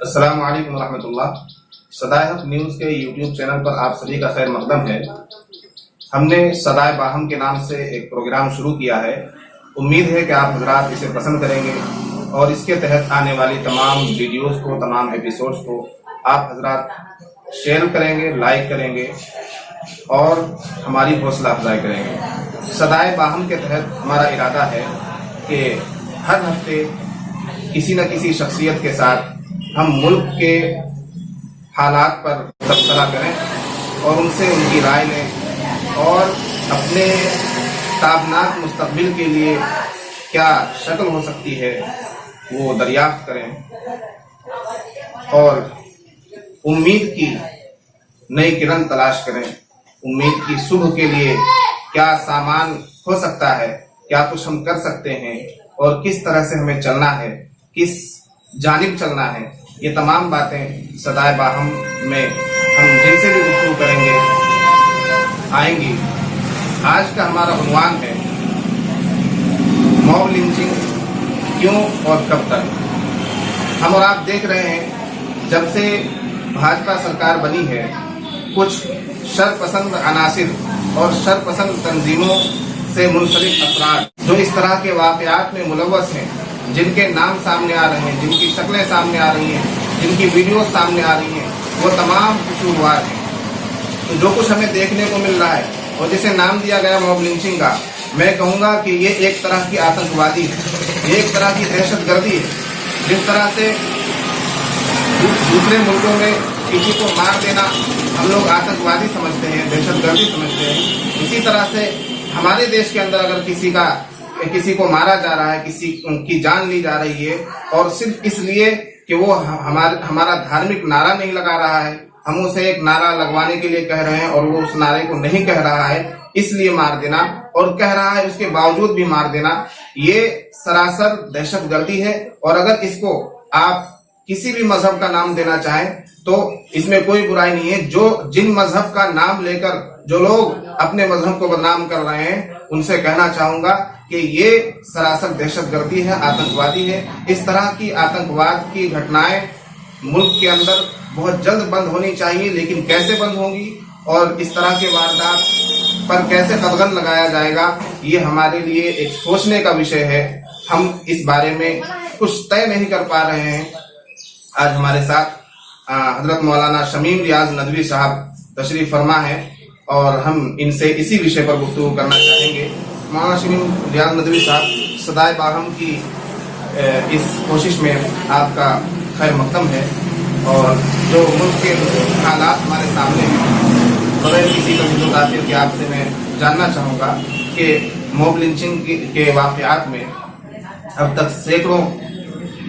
अस्सलाम वालेकुम रहमतुल्लाह। सदाए हक न्यूज़ के यूट्यूब चैनल पर आप सभी का खैर मकदम है। हमने सदाए बाहम के नाम से एक प्रोग्राम शुरू किया है। उम्मीद है कि आप हजरात इसे पसंद करेंगे और इसके तहत आने वाली तमाम वीडियोस को, तमाम एपिसोड्स को आप हजरात शेयर करेंगे, लाइक करेंगे और हमारी हौसला अफजाई करेंगे। सदाए बाहम के तहत हमारा इरादा है कि हर हफ्ते किसी न किसी शख्सियत के साथ हम मुल्क के हालात पर तबसरा करें और उनसे उनकी राय लें और अपने ताबनाक मुस्तकबिल के लिए क्या शक्ल हो सकती है वो दरियाफ्त करें और उम्मीद की नई किरण तलाश करें। उम्मीद की सुबह के लिए क्या सामान हो सकता है, क्या कुछ हम कर सकते हैं और किस तरह से हमें चलना है, किस जानिब चलना है, ये तमाम बातें सदाए बाहम में हम जिनसे भी गुफ्तगू करेंगे आएंगी। आज का हमारा उन्वान है मॉब लिंचिंग क्यों और कब तक। हम और आप देख रहे हैं जब से भाजपा सरकार बनी है कुछ शरपसंद अनासिर और शरपसंद तंजीमों से मुंसलिक अफराद जो इस तरह के वाक़यात में मुलव्वस हैं, जिनके नाम सामने आ रहे हैं, जिनकी शक्लें सामने आ रही हैं, जिनकी वीडियो सामने आ रही हैं, वो तमाम कसूरवार हैं। तो जो कुछ हमें देखने को मिल रहा है और जिसे नाम दिया गया मॉब लिंचिंग का, मैं कहूँगा कि ये एक तरह की आतंकवादी है, ये एक तरह की दहशतगर्दी है। जिस तरह से दूसरे मुल्कों में किसी को मार देना हम लोग आतंकवादी समझते हैं, दहशतगर्दी समझते हैं, इसी तरह से हमारे देश के अंदर अगर किसी को मारा जा रहा है, किसी की जान ली जा रही है और सिर्फ इसलिए कि वो हमारा धार्मिक नारा नहीं लगा रहा है, हम उसे एक नारा लगवाने के लिए कह रहे हैं और वो उस नारे को नहीं कह रहा है, इसलिए मार देना और कह रहा है उसके बावजूद भी मार देना, ये सरासर दहशतगर्दी है। और अगर इसको आप किसी भी मजहब का नाम देना चाहें तो इसमें कोई बुराई नहीं है। जिन मजहब का नाम लेकर जो लोग अपने मजहब को बदनाम कर रहे हैं उनसे कहना चाहूंगा कि ये सरासर दहशतगर्दी है, आतंकवादी है। इस तरह की आतंकवाद की घटनाएं मुल्क के अंदर बहुत जल्द बंद होनी चाहिए, लेकिन कैसे बंद होंगी और इस तरह के वारदात पर कैसे कदगन लगाया जाएगा, ये हमारे लिए एक सोचने का विषय है। हम इस बारे में कुछ तय नहीं कर पा रहे हैं। आज हमारे साथ हजरत मौलाना शमीम रियाज नदवी साहब तशरीफ फरमा है और हम इनसे इसी विषय पर गुफ्तगू करना चाहेंगे। मौलाना शमीम रियाज नदवी साहब, सदाए बाहम की इस कोशिश में आपका खैर मकदम है और जो मुल्क के हालात हमारे सामने हैं, बगैर किसी तवज्जो दाखिल के आपसे मैं जानना चाहूँगा कि मॉब लिंचिंग के वाक़यात में अब तक सैकड़ों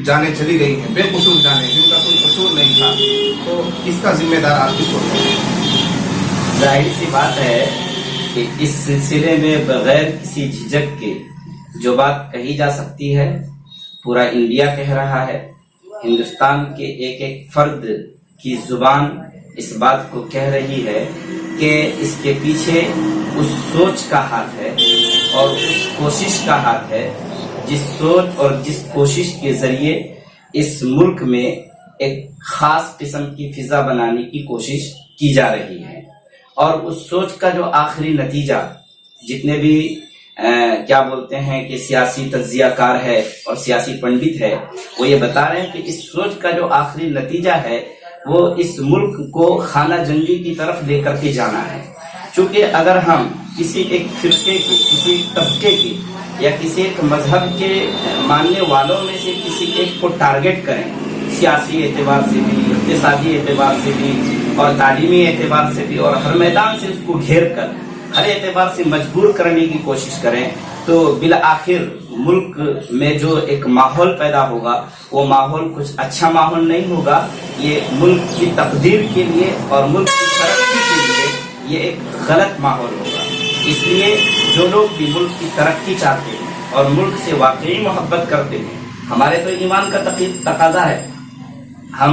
जाने चली गई हैं, बेकसूर जाने, जिनका कोई कसूर नहीं था, तो इसका जिम्मेदार आप किसको हैं? जाहिर सी बात है कि इस सिलसिले में बगैर किसी झिझक के जो बात कही जा सकती है, पूरा इंडिया कह रहा है, हिंदुस्तान के एक एक फर्द की जुबान इस बात को कह रही है कि इसके पीछे उस सोच का हाथ है और उस कोशिश का हाथ है, जिस सोच और जिस कोशिश के जरिए इस मुल्क में एक खास किस्म की फिजा बनाने की कोशिश की जा रही है। और उस सोच का जो आखिरी नतीजा, जितने भी क्या बोलते हैं कि सियासी तज्जियाकार है और सियासी पंडित है, वो ये बता रहे हैं कि इस सोच का जो आखिरी नतीजा है वो इस मुल्क को खाना जंगी की तरफ लेकर के जाना है। चूंकि अगर हम किसी एक फिरके की, किसी तबके की या किसी एक मजहब के मानने वालों में से किसी एक को टारगेट करें, सियासी एतबार से भी, इक़्तिसादी एतबार से भी और तालीमी एतबार से भी, और हर मैदान से उसको घेर कर हर एतबार से मजबूर करने की कोशिश करें, तो बिल आखिर मुल्क में जो एक माहौल पैदा होगा वो माहौल कुछ अच्छा माहौल नहीं होगा। ये मुल्क की तकदीर के लिए और मुल्क की तरक्की के लिए ये एक गलत माहौल होगा। इसलिए जो लोग भी मुल्क की तरक्की चाहते हैं और मुल्क से वाकई मोहब्बत करते हैं, हमारे तो ईमान का तकाजा है, हम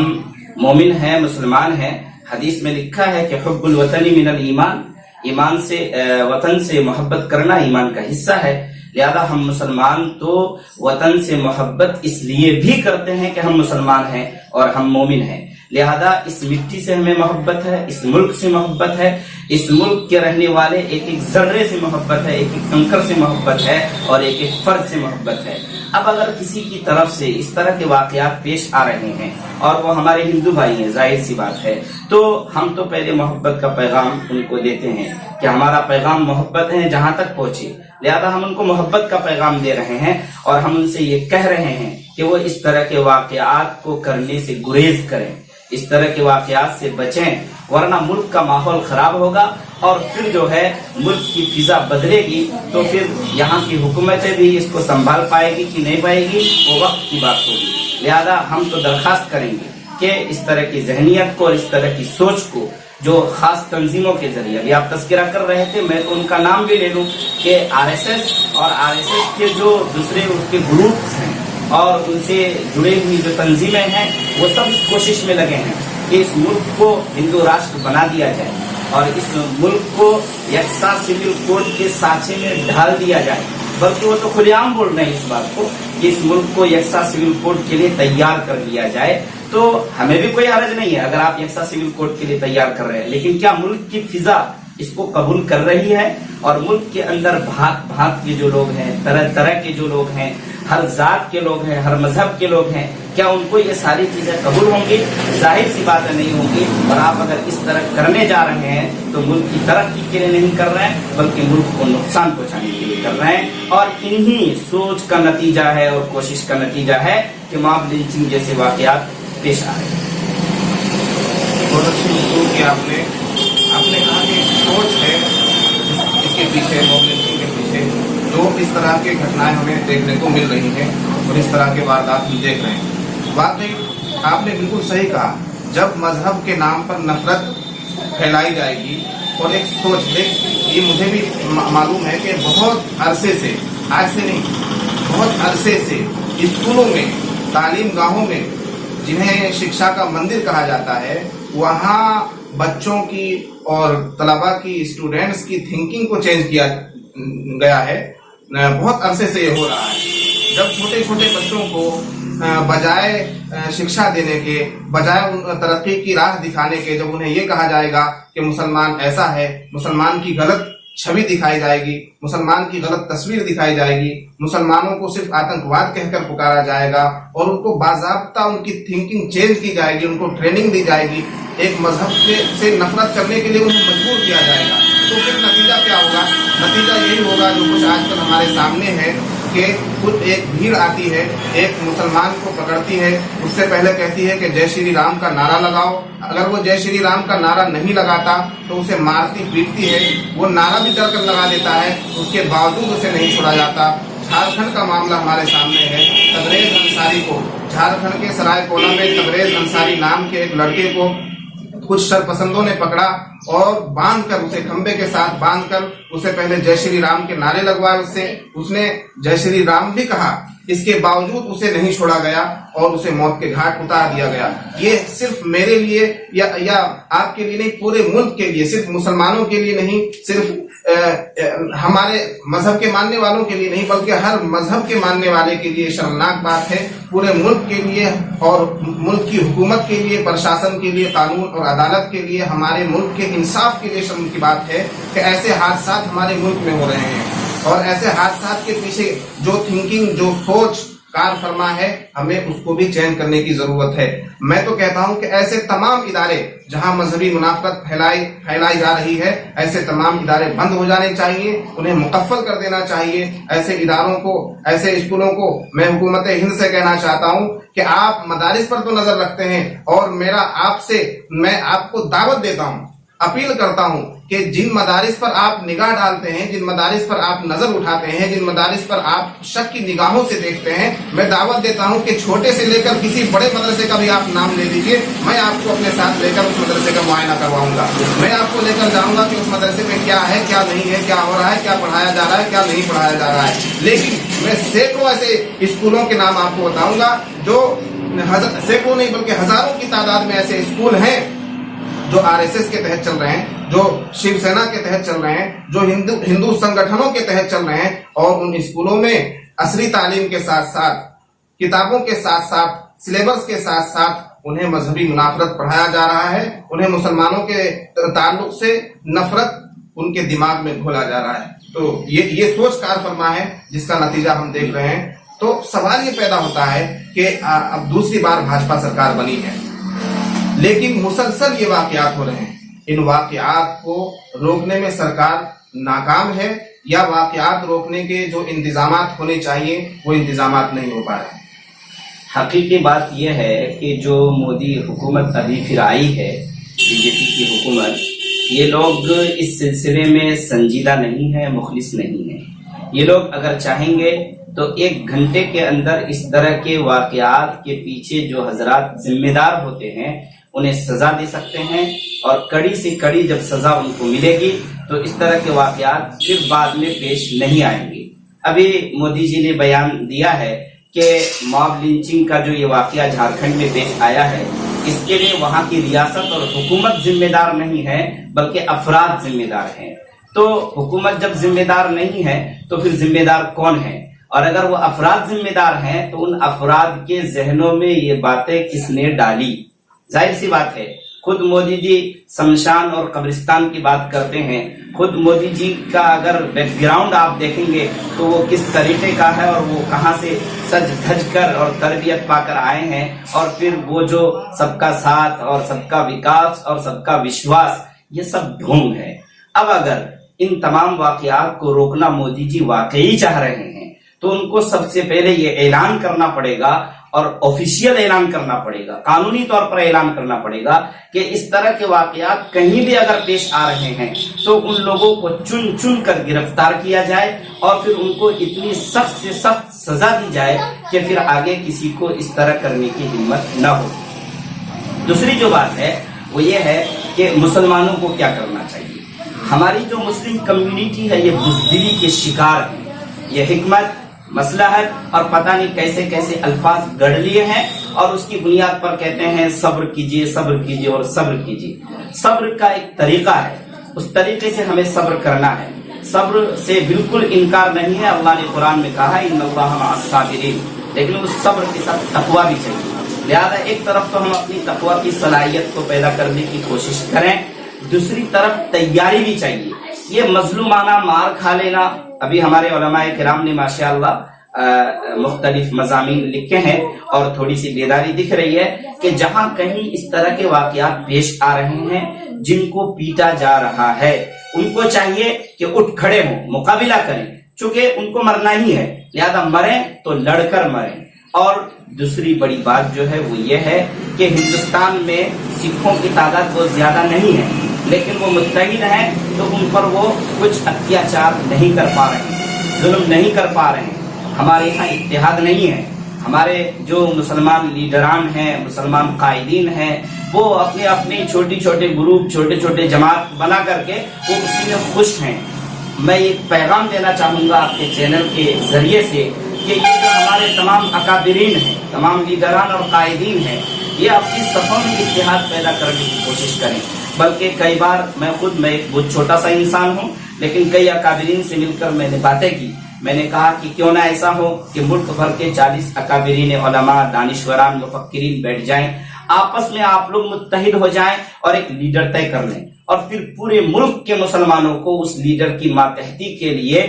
मोमिन हैं, मुसलमान हैं। हदीस में लिखा है कि हुब्बुल वतनी मिनल ईमान, ईमान से वतन से मोहब्बत करना ईमान का हिस्सा है। لہذا ہم مسلمان تو وطن سے محبت اس لیے بھی کرتے ہیں کہ ہم مسلمان ہیں اور ہم مومن ہیں، لہذا اس مٹی سے ہمیں محبت ہے، اس ملک سے محبت ہے، اس ملک کے رہنے والے ایک ایک ذرے سے محبت ہے، ایک ایک کنکر سے محبت ہے اور ایک ایک فرد سے محبت ہے۔ اب اگر کسی کی طرف سے اس طرح کے واقعات پیش آ رہے ہیں اور وہ ہمارے ہندو بھائی ہیں، ظاہر سی بات ہے، تو ہم تو پہلے محبت کا پیغام ان کو دیتے ہیں کہ ہمارا پیغام محبت ہے جہاں تک پہنچے، لہذا ہم ان کو محبت کا پیغام دے رہے ہیں اور ہم ان سے یہ کہہ رہے ہیں کہ وہ اس طرح کے واقعات کو کرنے سے گریز کریں، اس طرح کے واقعات سے بچیں، ورنہ ملک کا ماحول خراب ہوگا اور پھر جو ہے ملک کی فضا بدلے گی تو پھر یہاں کی حکومتیں بھی اس کو سنبھال پائے گی کہ نہیں پائے گی، وہ وقت کی بات ہوگی۔ لہذا ہم تو درخواست کریں گے کہ اس طرح کی ذہنیت کو اور اس طرح کی سوچ کو جو خاص تنظیموں کے ذریعے ابھی آپ تذکرہ کر رہے تھے، میں تو ان کا نام بھی لے لوں کہ آر ایس ایس اور آر ایس ایس کے جو دوسرے اس کے گروپس ہیں اور ان سے جڑے ہوئی جو تنظیمیں ہیں، وہ سب اس کوشش میں لگے ہیں کہ اس ملک کو ہندو راشٹر بنا دیا جائے اور اس ملک کو یکساں سول کوڈ کے سانچے میں ڈھال دیا جائے، بلکہ وہ تو کھلے عام بول رہے ہیں اس بات کو کہ اس ملک کو یکساں سول کوڈ کے لیے تیار کر لیا جائے۔ تو ہمیں بھی کوئی حرج نہیں ہے اگر آپ یکساں سول کوڈ کے لیے تیار کر رہے ہیں، لیکن کیا ملک کی فضا اس کو قبول کر رہی ہے؟ اور ملک کے اندر بھانت بھانت کے جو لوگ ہیں، طرح طرح کے جو لوگ ہیں، ہر ذات کے لوگ ہیں، ہر مذہب کے لوگ ہیں، کیا ان کو یہ ساری چیزیں قبول ہوں گی؟ ظاہر سی باتیں نہیں ہوں گی۔ اور آپ اگر اس طرح کرنے جا رہے ہیں تو ملک کی ترقی کے لیے نہیں کر رہے ہیں بلکہ ملک کو نقصان پہنچانے کے لیے کر رہے ہیں، اور انہی سوچ کا نتیجہ ہے اور کوشش کا نتیجہ ہے کہ ماب لنچنگ جیسے واقعات پیش آ رہے ہیں۔ بہت اچھی گفتگو کی آپ نے کہا کہ سوچ ہے اس کے پیچھے، موب لنچنگ کے پیچھے جو اس طرح کے گھٹنائیں ہمیں دیکھنے کو مل رہی ہیں اور اس طرح کے واردات ہم دیکھ رہے ہیں۔ واقعی آپ نے بالکل صحیح کہا، جب مذہب کے نام پر نفرت پھیلائی جائے گی اور ایک سوچ یہ مجھے بھی معلوم ہے کہ بہت عرصے سے، آج سے نہیں، بہت عرصے سے اسکولوں میں، تعلیم گاہوں میں جنہیں شکشا کا مندر کہا جاتا ہے، وہاں بچوں کی اور طلباء کی، اسٹوڈینٹس کی تھنکنگ کو چینج کیا گیا ہے۔ بہت عرصے سے یہ ہو رہا ہے، جب چھوٹے چھوٹے بچوں کو بجائے شکشا دینے کے، بجائے ترقی کی راہ دکھانے کے، جب انہیں یہ کہا جائے گا کہ مسلمان ایسا ہے، مسلمان کی غلط چھوی دکھائی جائے گی، مسلمان کی غلط تصویر دکھائی جائے گی، مسلمانوں کو صرف آتنکواد کہہ کر پکارا جائے گا اور ان کو باضابطہ ان کی تھنکنگ چینج کی جائے گی، ان کو ٹریننگ دی جائے گی، ایک مذہب سے نفرت کرنے کے لیے انہیں مجبور کیا جائے گا، تو پھر نتیجہ کیا ہوگا؟ نتیجہ یہی ہوگا جو کچھ آج کل ہمارے سامنے ہے کہ خود ایک بھیڑ آتی ہے، ایک مسلمان کو پکڑتی ہے، اس سے پہلے کہتی ہے کہ جے شری رام کا نعرہ لگاؤ، اگر وہ جے شری رام کا نعرہ نہیں لگاتا تو اسے مارتی پیٹتی ہے، وہ نعرہ بھی ڈر کر لگا دیتا ہے، اس کے باوجود اسے نہیں چھوڑا جاتا۔ جھارکھنڈ کا معاملہ ہمارے سامنے ہے، تبریز انصاری کو، جھارکھنڈ کے سرائے کولا میں تبریز انصاری نام کے ایک لڑکے کو کچھ شرپسندوں نے پکڑا اور باندھ کر اسے کھمبے کے ساتھ باندھ کر اسے پہلے جے شری رام کے نعرے لگوائے، اس نے جے شری رام بھی کہا، اس کے باوجود اسے نہیں چھوڑا گیا اور اسے موت کے گھاٹ اتار دیا گیا۔ یہ صرف میرے لیے یا آپ کے لیے نہیں، پورے ملک کے لیے، صرف مسلمانوں کے لیے نہیں، صرف ہمارے مذہب کے ماننے والوں کے لیے نہیں، بلکہ ہر مذہب کے ماننے والے کے لیے شرمناک بات ہے، پورے ملک کے لیے اور ملک کی حکومت کے لیے، پرشاسن کے لیے، قانون اور عدالت کے لیے، ہمارے ملک کے انصاف کے لیے شرم کی بات ہے کہ ایسے حادثات ہمارے ملک میں ہو رہے ہیں، اور ایسے حادثات کے پیچھے جو تھنکنگ، جو سوچ کار فرما ہے، ہمیں اس کو بھی چینج کرنے کی ضرورت ہے۔ میں تو کہتا ہوں کہ ایسے تمام ادارے جہاں مذہبی منافقت پھیلائی جا رہی ہے، ایسے تمام ادارے بند ہو جانے چاہیے، انہیں مقفل کر دینا چاہیے۔ ایسے اداروں کو، ایسے اسکولوں کو میں حکومت ہند سے کہنا چاہتا ہوں کہ آپ مدارس پر تو نظر رکھتے ہیں، اور میں آپ کو دعوت دیتا ہوں، اپیل کرتا ہوں کہ جن مدارس پر آپ نگاہ ڈالتے ہیں، جن مدارس پر آپ نظر اٹھاتے ہیں، جن مدارس پر آپ شک کی نگاہوں سے دیکھتے ہیں، میں دعوت دیتا ہوں کہ چھوٹے سے لے کر کسی بڑے مدرسے کا بھی آپ نام لے لیجئے، میں آپ کو اپنے ساتھ لے کر اس مدرسے کا معائنہ کرواؤں گا، میں آپ کو لے کر جاؤں گا کہ اس مدرسے میں کیا ہے، کیا نہیں ہے، کیا ہو رہا ہے، کیا پڑھایا جا رہا ہے، کیا نہیں پڑھایا جا رہا ہے۔ لیکن میں سینکڑوں ایسے اسکولوں کے نام آپ کو بتاؤں گا جو سینکڑوں نہیں بلکہ ہزاروں کی تعداد میں ایسے اسکول ہیں جو آر ایس ایس کے تحت چل رہے ہیں، जो शिवसेना के तहत चल रहे हैं, जो हिंदू संगठनों के तहत चल रहे हैं, और उन स्कूलों में असली तालीम के साथ साथ, किताबों के साथ साथ, सिलेबस के साथ साथ उन्हें मजहबी मुनाफरत पढ़ाया जा रहा है। उन्हें मुसलमानों के ताल्लुक से नफरत उनके दिमाग में घोला जा रहा है। तो ये सोच कार फरमा है जिसका नतीजा हम देख रहे हैं। तो सवाल ये पैदा होता है कि अब दूसरी बार भाजपा सरकार बनी है, लेकिन मुसलसल ये वाकयात हो रहे हैं। इन वाकयात को रोकने में सरकार नाकाम है, या वाकयात रोकने के जो इंतजामात होने चाहिए वो इंतजामात नहीं हो पा रहे। हकीकी बात यह है कि जो मोदी हुकूमत अभी फिर आई है, बीजेपी की हुकूमत, ये लोग इस सिलसिले में संजीदा नहीं है, मुखलिस नहीं है। ये लोग अगर चाहेंगे तो 1 घंटे के अंदर इस तरह के वाकयात के पीछे जो हजरात जिम्मेदार होते हैं उन्हें सजा दे सकते हैं, और कड़ी से कड़ी जब सजा उनको मिलेगी तो इस तरह के वाकयात फिर बाद में पेश नहीं आएंगे। अभी मोदी जी ने बयान दिया है कि मॉब लिंचिंग का जो ये वाकया झारखंड में पेश आया है, इसके लिए वहां की रियासत और हुकूमत जिम्मेदार नहीं है, बल्कि अफराद जिम्मेदार हैं। तो हुकूमत जब जिम्मेदार नहीं है तो फिर जिम्मेदार कौन है? और अगर वो अफराद जिम्मेदार हैं तो उन अफराद के जहनों में ये बातें किसने डाली? जाहिर सी बात है, खुद मोदी जी शमशान और कब्रिस्तान की बात करते हैं। खुद मोदी जी का अगर बैकग्राउंड आप देखेंगे तो वो किस तरीके का है, और वो कहां से सज धज कर और तरबियत पाकर आए हैं, और फिर वो जो सबका साथ और सबका विकास और सबका विश्वास, ये सब ढोंग है। अब अगर इन तमाम वाकयात को रोकना मोदी जी वाकई चाह रहे हैं तो उनको सबसे पहले ये ऐलान करना पड़ेगा, और ऑफिशियल ऐलान करना पड़ेगा, कानूनी तौर पर ऐलान करना पड़ेगा कि इस तरह के वाकयात कहीं भी अगर पेश आ रहे हैं तो उन लोगों को चुन चुन कर गिरफ्तार किया जाए, और फिर उनको इतनी सख्त से सख्त सजा दी जाए कि फिर आगे किसी को इस तरह करने की हिम्मत न हो। दूसरी जो बात है वो ये है कि मुसलमानों को क्या करना चाहिए। हमारी जो मुस्लिम कम्युनिटी है ये बुज़दिली के शिकार है। ये हिकमत, मसलहत और पता नहीं कैसे कैसे अल्फाज गढ़ लिए हैं, और उसकी बुनियाद पर कहते हैं सब्र कीजिए, सब्र कीजिए और सब्र कीजिए। सब्र का एक तरीका है, उस तरीके से हमें सब्र करना है। सब्र से बिल्कुल इनकार नहीं है। अल्लाह ने कुरान में कहा इन्नल्लाह मअस साबिरीन, लेकिन उस सब्र के साथ तकवा भी चाहिए। लिहाजा एक तरफ तो हम अपनी तकवा की सलाहियत को पैदा करने की कोशिश करें, दूसरी तरफ तैयारी भी चाहिए। ये मजलूमाना मार खा लेना, अभी हमारे उलमाए किराम ने माशाअल्लाह मुख्तलिफ मज़ामीन लिखे हैं और थोड़ी सी बेदारी दिख रही है कि जहां कहीं इस तरह के वाकयात पेश आ रहे हैं, जिनको पीटा जा रहा है, उनको चाहिए कि उठ खड़े हों, मुकाबिला करें, चूंकि उनको मरना ही है, लिहाजा मरें तो लड़कर मरें। और दूसरी बड़ी बात जो है वो ये है कि हिंदुस्तान में सिखों की तादाद बहुत ज्यादा नहीं है, लेकिन वो मुत्तहिद हैं, तो उन पर वो कुछ अत्याचार नहीं कर पा रहे हैं, जुल्म नहीं कर पा रहे हैं। हमारे यहाँ इत्तेहाद नहीं है। हमारे जो मुसलमान लीडरान हैं, मुसलमान कायदीन हैं, वो अपने अपने छोटे छोटे ग्रुप, छोटे छोटे जमात बना करके वो उसी में खुश हैं। मैं एक पैगाम देना चाहूंगा आपके चैनल के जरिए से कि ये जो हमारे तमाम अकाबिरीन हैं, तमाम लीडरान और कायदीन हैं, ये अपनी सफों में इत्तेहाद पैदा करने की कोशिश करें। बल्कि कई बार मैं एक बहुत छोटा सा इंसान हूँ, लेकिन कई अकाबिरीन से मिलकर मैंने बातें की। मैंने कहा कि क्यों ना ऐसा हो कि मुल्क भर के 40 अकाबिरीन उलमा, दानिशवरान, मुफक्किरीन बैठ जाएं, आपस में आप लोग मुत्तहिद हो जाएं और एक लीडर तय कर लें, और फिर पूरे मुल्क के मुसलमानों को उस लीडर की मातहती के लिए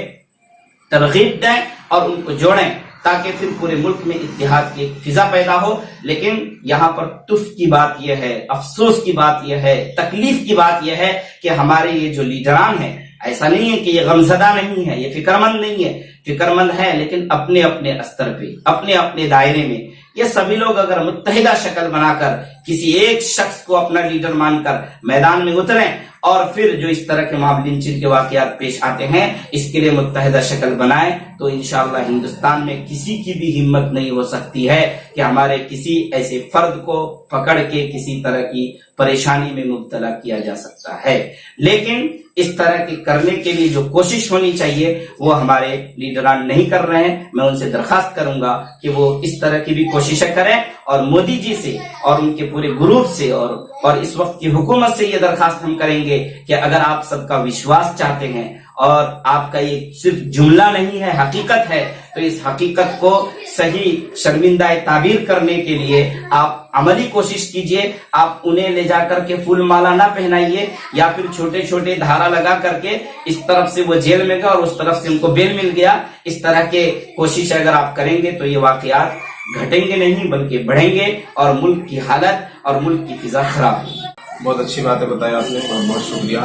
तरगीब दें और उनको जोड़ें, ताकि फिर पूरे मुल्क में इत्तेहाद की फिजा पैदा हो। लेकिन यहाँ पर तुफ की बात यह है, अफसोस की बात यह है, तकलीफ की बात यह है कि हमारे ये जो लीडरान हैं, ऐसा नहीं है कि ये गमजदा नहीं है, ये फिक्रमंद नहीं है, फिक्रमंद है, लेकिन अपने अपने स्तर पे, अपने अपने दायरे में। ये सभी लोग अगर मुत्तहिदा शक्ल बनाकर किसी एक शख्स को अपना लीडर मानकर मैदान में उतरें, और फिर जो इस तरह के मॉब लिंचिंग के वाकयात पेश आते हैं, इसके लिए मुत्तहिदा शक्ल बनाएं, तो इंशाअल्लाह हिंदुस्तान में किसी की भी हिम्मत नहीं हो सकती है कि हमारे किसी ऐसे फर्द को पकड़ के किसी तरह की परेशानी में मुब्तला किया जा सकता है। लेकिन इस तरह के करने के लिए जो कोशिश होनी चाहिए वो हमारे लीडरान नहीं कर रहे हैं। मैं उनसे दरखास्त करूंगा कि वो इस तरह की भी कोशिशें करें और मोदी जी से और उनके पूरे ग्रुप से और इस वक्त की हुकूमत से ये दरखास्त हम करेंगे कि अगर आप सबका विश्वास चाहते हैं और आपका ये सिर्फ जुमला नहीं है, हकीकत है, तो इस हकीकत को सही शर्मिंदा ताबीर करने के लिए आप अमली कोशिश कीजिए। आप उन्हें ले जाकर के फूल माला ना पहनाइए या फिर छोटे छोटे धारा लगा करके इस तरफ से वो जेल में गए और उस तरफ से उनको बेल मिल गया, इस तरह के कोशिश अगर आप करेंगे तो ये वाकयात घटेंगे नहीं बल्कि बढ़ेंगे और मुल्क की हालत और मुल्क की फिजा खराब होगी। बहुत अच्छी बातें बताई आपने, बहुत बहुत शुक्रिया।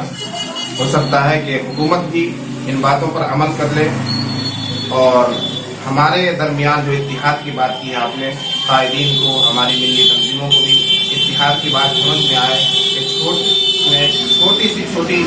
हो सकता है कि हुकूमत भी इन बातों पर अमल कर ले और हमारे दरमियान जो इत्तिहाद की बात की है आपने, कायदीन को, हमारी मिली तंजीमों को भी इत्तिहाद की बात समझ में आए कि छोटी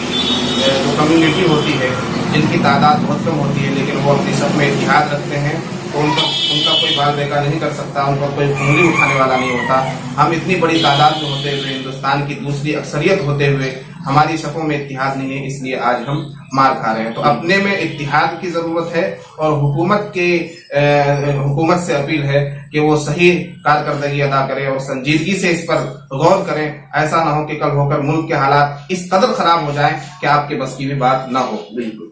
जो कम्युनिटी होती है जिनकी तादाद बहुत कम होती है लेकिन वो अपनी सब में इत्तिहाद रखते हैं, तो उनका कोई बाल बेका नहीं कर सकता, उनका कोई उंगली उठाने वाला नहीं होता। हम इतनी बड़ी तादाद में होते हुए, हिंदुस्तान की दूसरी अक्सरियत होते हुए हमारी सफ़ों में इत्तिहाद नहीं है, इसलिए आज हम मार खा रहे हैं। तो अपने में इत्तिहाद की ज़रूरत है और हुकूमत से अपील है कि वो सही कारकर्दगी अदा करे और संजीदगी से इस पर गौर करें। ऐसा ना हो कि कल होकर मुल्क के हालात इस कदर खराब हो जाएं कि आपके बस की भी बात ना हो। बिल्कुल।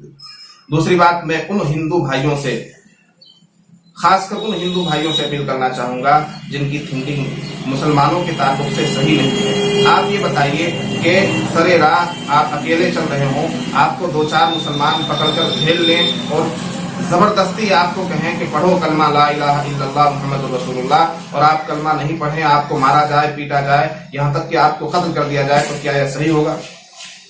दूसरी बात, मैं उन हिंदू भाइयों से, खासकर उन हिंदू भाइयों से अपील करना चाहूंगा जिनकी थिंकिंग मुसलमानों के ताल्लुक से सही नहीं है। आप ये बताइए कि सरे राह आप अकेले चल रहे हों, आपको 2-4 मुसलमान पकड़कर घेर लें और जबरदस्ती आपको कहें कि पढ़ो कलमा ला इलाहा इल्लल्लाह मुहम्मदुर रसूलुल्लाह और आप कलमा नहीं पढ़ें, आपको मारा जाए, पीटा जाए, यहाँ तक कि आपको कत्ल कर दिया जाए, तो क्या यह सही होगा?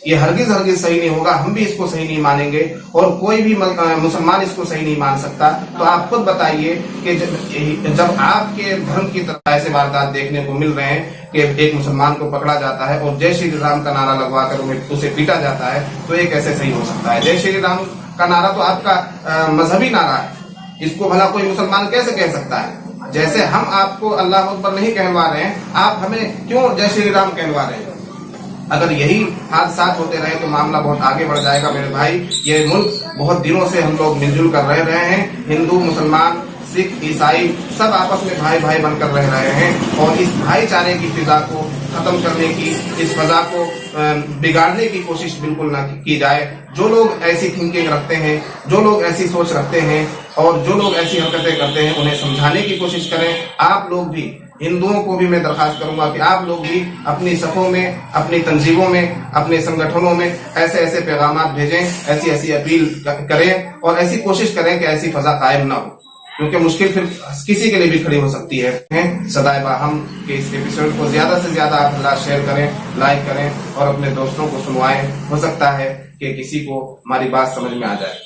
ये हरगिज सही नहीं होगा। हम भी इसको सही नहीं मानेंगे और कोई भी मुसलमान इसको सही नहीं मान सकता। तो आप खुद बताइए कि जब आपके धर्म की तरफ ऐसे वारदात देखने को मिल रहे हैं कि एक मुसलमान को पकड़ा जाता है और जय श्री राम का नारा लगवाकर उसे पीटा जाता है, तो ये कैसे सही हो सकता है? जय श्री राम का नारा तो आपका मजहबी नारा है, इसको भला कोई मुसलमान कैसे कह सकता है? जैसे हम आपको अल्लाह अकबर नहीं कहलवा रहे हैं, आप हमें क्यों जय श्री राम कहलवा रहे हैं? अगर यही हादसात होते रहे तो मामला बहुत आगे बढ़ जाएगा मेरे भाई। ये मुल्क बहुत दिनों से हम लोग मिलजुल कर रह रहे हैं, हिंदू, मुसलमान, सिख, ईसाई सब आपस में भाई भाई बनकर रह रहे हैं और इस भाईचारे की फिजा को खत्म करने की, इस फिजा को बिगाड़ने की कोशिश बिल्कुल ना की जाए। जो लोग ऐसी थिंकिंग रखते हैं, जो लोग ऐसी सोच रखते हैं और जो लोग ऐसी हरकतें करते हैं, उन्हें समझाने की कोशिश करें। आप लोग भी, हिंदुओं को भी मैं दरखास्त करूंगा कि आप लोग भी अपनी सफ़ों में, अपनी तंजीमों में, अपने संगठनों में ऐसे ऐसे पैगाम भेजें, ऐसी ऐसी अपील करें और ऐसी कोशिश करें कि ऐसी फजा कायम ना हो, क्योंकि मुश्किल फिर किसी के लिए भी खड़ी हो सकती है। सदाइबा हम के इस एपिसोड को ज्यादा से ज्यादा आप शेयर करें, लाइक करें और अपने दोस्तों को सुनवाएं। हो सकता है कि किसी को हमारी बात समझ में आ जाए।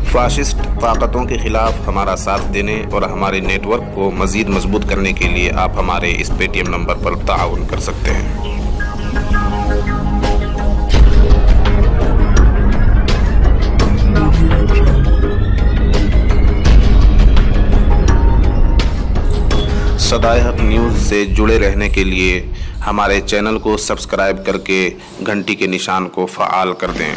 फाशिस्ट ताकतों के खिलाफ हमारा साथ देने और हमारे नेटवर्क को मज़ीद मजबूत करने के लिए आप हमारे इस पेटीएम नंबर पर ताउन कर सकते हैं। सदाए हक न्यूज़ से जुड़े रहने के लिए हमारे चैनल को सब्सक्राइब करके घंटी के निशान को फ़आल कर दें।